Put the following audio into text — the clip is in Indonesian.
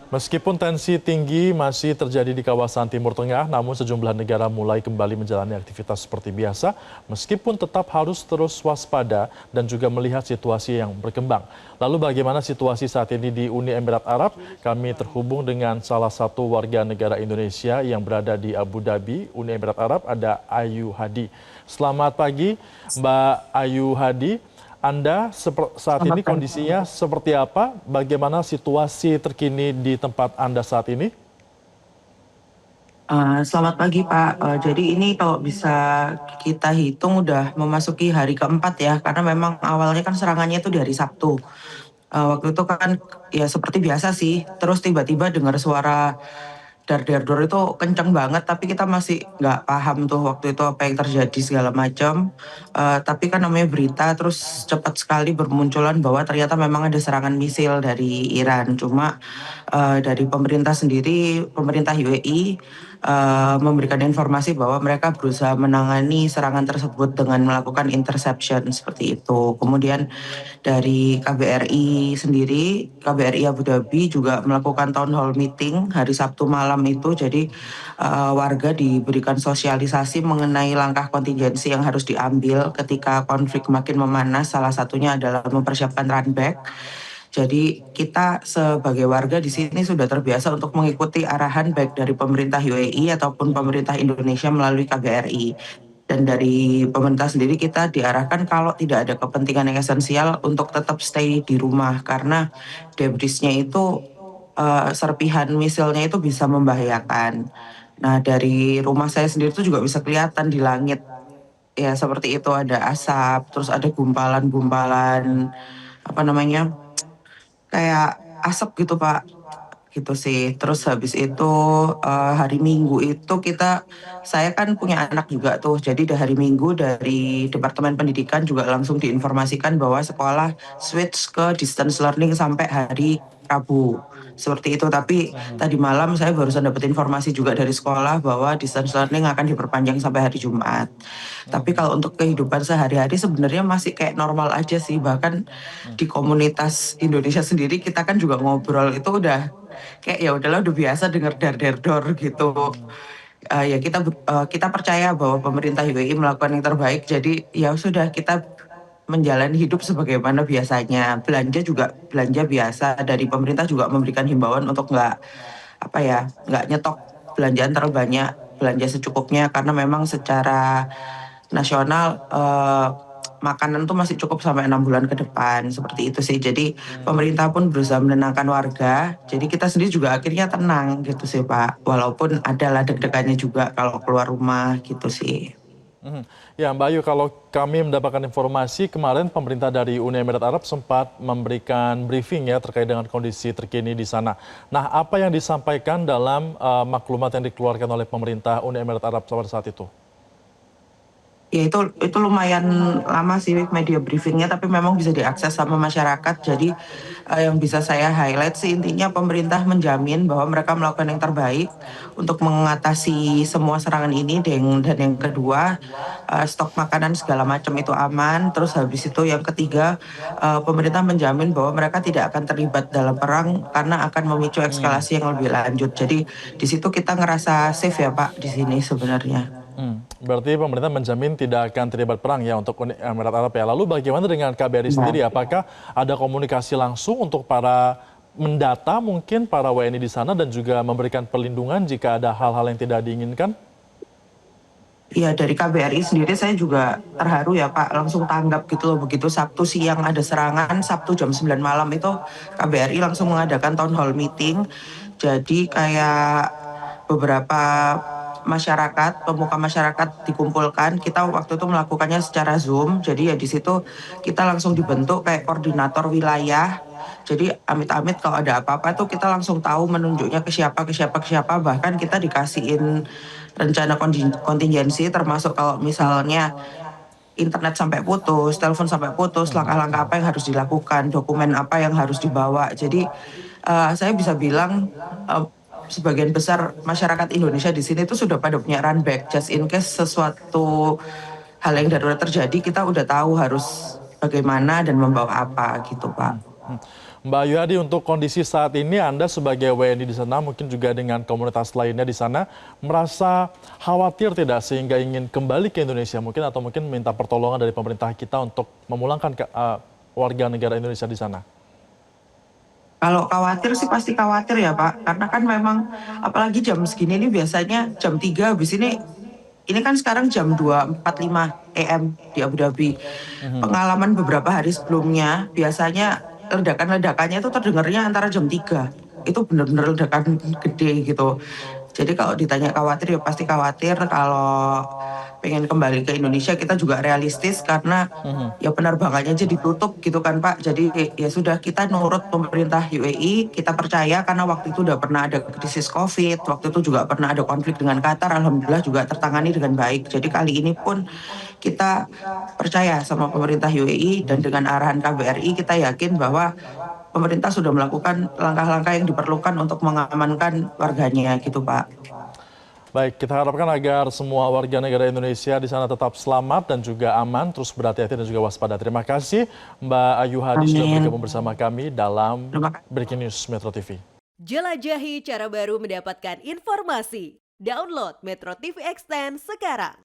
Meskipun tensi tinggi masih terjadi di kawasan Timur Tengah, namun sejumlah negara mulai kembali menjalani aktivitas seperti biasa, meskipun tetap harus terus waspada dan juga melihat situasi yang berkembang. Lalu bagaimana situasi saat ini di Uni Emirat Arab? Kami terhubung dengan salah satu warga negara Indonesia yang berada di Abu Dhabi, Uni Emirat Arab, ada Ayu Hadi. Selamat pagi, Mbak Ayu Hadi. Anda saat ini Selamat pagi. kondisinya seperti apa? Bagaimana situasi terkini di tempat Anda saat ini? Selamat pagi Pak. Jadi ini kalau bisa kita hitung udah memasuki hari keempat ya, karena memang awalnya kan serangannya itu di hari Sabtu. Waktu itu kan ya seperti biasa sih, terus tiba-tiba dengar suara dar-dar-dor itu kenceng banget, tapi kita masih nggak paham tuh waktu itu apa yang terjadi segala macam. Tapi kan namanya berita, terus cepat sekali bermunculan bahwa ternyata memang ada serangan misil dari Iran. Cuma dari pemerintah sendiri, pemerintah UAE memberikan informasi bahwa mereka berusaha menangani serangan tersebut dengan melakukan interception seperti itu. Kemudian dari KBRI sendiri, KBRI Abu Dhabi juga melakukan town hall meeting hari Sabtu malam itu. Jadi warga diberikan sosialisasi mengenai langkah kontingensi yang harus diambil ketika konflik makin memanas. Salah satunya adalah mempersiapkan runback. Jadi kita sebagai warga di sini sudah terbiasa untuk mengikuti arahan baik dari pemerintah UAE ataupun pemerintah Indonesia melalui KBRI. Dan dari pemerintah sendiri kita diarahkan kalau tidak ada kepentingan yang esensial untuk tetap stay di rumah karena debrisnya itu serpihan misilnya itu bisa membahayakan. Nah dari rumah saya sendiri itu juga bisa kelihatan di langit ya seperti itu ada asap, terus ada gumpalan-gumpalan apa namanya kayak asap gitu Pak, gitu sih. Terus habis itu hari Minggu itu saya kan punya anak juga tuh. Jadi dari hari Minggu dari Departemen Pendidikan juga langsung diinformasikan bahwa sekolah switch ke distance learning sampai hari Rabu. Seperti itu. Tapi tadi malam saya barusan dapat informasi juga dari sekolah bahwa distance learning akan diperpanjang sampai hari Jumat. Tapi kalau untuk kehidupan sehari-hari sebenarnya masih kayak normal aja sih. Bahkan di komunitas Indonesia sendiri kita kan juga ngobrol itu udah kayak ya udahlah udah biasa denger dar-der-dor gitu. Kita percaya bahwa pemerintah UAE melakukan yang terbaik, jadi ya sudah kita menjalani hidup sebagaimana biasanya. Belanja juga belanja biasa, dari pemerintah juga memberikan himbauan untuk nggak nyetok belanjaan terlalu banyak, belanja secukupnya karena memang secara nasional makanan tuh masih cukup sampai 6 bulan ke depan seperti itu sih. Jadi pemerintah pun berusaha menenangkan warga. Jadi kita sendiri juga akhirnya tenang gitu sih Pak. Walaupun adalah deg-degannya juga kalau keluar rumah gitu sih. Mhm. Ya, Mbak Ayu, kalau kami mendapatkan informasi kemarin pemerintah dari Uni Emirat Arab sempat memberikan briefing ya terkait dengan kondisi terkini di sana. Nah, apa yang disampaikan dalam maklumat yang dikeluarkan oleh pemerintah Uni Emirat Arab pada saat itu? Ya itu lumayan lama sih media briefingnya, tapi memang bisa diakses sama masyarakat. Jadi yang bisa saya highlight sih intinya pemerintah menjamin bahwa mereka melakukan yang terbaik untuk mengatasi semua serangan ini. Dan yang kedua, stok makanan segala macam itu aman. Terus habis itu yang ketiga, pemerintah menjamin bahwa mereka tidak akan terlibat dalam perang karena akan memicu eskalasi yang lebih lanjut. Jadi di situ kita ngerasa safe ya Pak di sini sebenarnya. Berarti pemerintah menjamin tidak akan terlibat perang ya untuk Uni Emirat Arab ya. Lalu bagaimana dengan KBRI sendiri? Nah, Apakah ada komunikasi langsung untuk mendata mungkin para WNI di sana dan juga memberikan perlindungan jika ada hal-hal yang tidak diinginkan? iya dari KBRI sendiri saya juga terharu ya Pak, langsung tanggap gitu loh, begitu Sabtu siang ada serangan, Sabtu jam 9 malam itu KBRI langsung mengadakan town hall meeting. Jadi kayak beberapa masyarakat, pemuka masyarakat dikumpulkan. Kita waktu itu melakukannya secara Zoom. Jadi ya di situ kita langsung dibentuk kayak koordinator wilayah. Jadi amit-amit kalau ada apa-apa tuh kita langsung tahu menunjuknya ke siapa, ke siapa, ke siapa. Bahkan kita dikasihin rencana kontingensi termasuk kalau misalnya internet sampai putus, telepon sampai putus, langkah-langkah apa yang harus dilakukan, dokumen apa yang harus dibawa. Jadi saya bisa bilang sebagian besar masyarakat Indonesia di sini itu sudah pada punya runback, just in case sesuatu hal yang darurat terjadi, kita udah tahu harus bagaimana dan membawa apa gitu Pak. Mbak Ayu Hadi, untuk kondisi saat ini Anda sebagai WNI di sana, mungkin juga dengan komunitas lainnya di sana, merasa khawatir tidak sehingga ingin kembali ke Indonesia mungkin atau mungkin minta pertolongan dari pemerintah kita untuk memulangkan warga negara Indonesia di sana? Kalau khawatir sih pasti khawatir ya Pak, karena kan memang apalagi jam segini ini biasanya jam 3 habis ini kan sekarang jam 2.45 AM di Abu Dhabi. Pengalaman beberapa hari sebelumnya biasanya ledakan-ledakannya itu terdengarnya antara jam 3. Itu benar-benar ledakan gede gitu. Jadi kalau ditanya khawatir ya pasti khawatir. Kalau pengen kembali ke Indonesia kita juga realistis karena ya penerbangannya aja ditutup gitu kan Pak. Jadi ya sudah kita nurut pemerintah UAE, kita percaya karena waktu itu udah pernah ada krisis COVID, waktu itu juga pernah ada konflik dengan Qatar, alhamdulillah juga tertangani dengan baik. Jadi kali ini pun kita percaya sama pemerintah UAE dan dengan arahan KBRI kita yakin bahwa pemerintah sudah melakukan langkah-langkah yang diperlukan untuk mengamankan warganya gitu Pak. Baik, kita harapkan agar semua warga negara Indonesia di sana tetap selamat dan juga aman, terus berhati-hati dan juga waspada. Terima kasih Mbak Ayu Hadi sudah Amin. bergabung bersama kami dalam Terima kasih. Breaking News Metro TV. Jelajahi cara baru mendapatkan informasi. Download Metro TV Extend sekarang.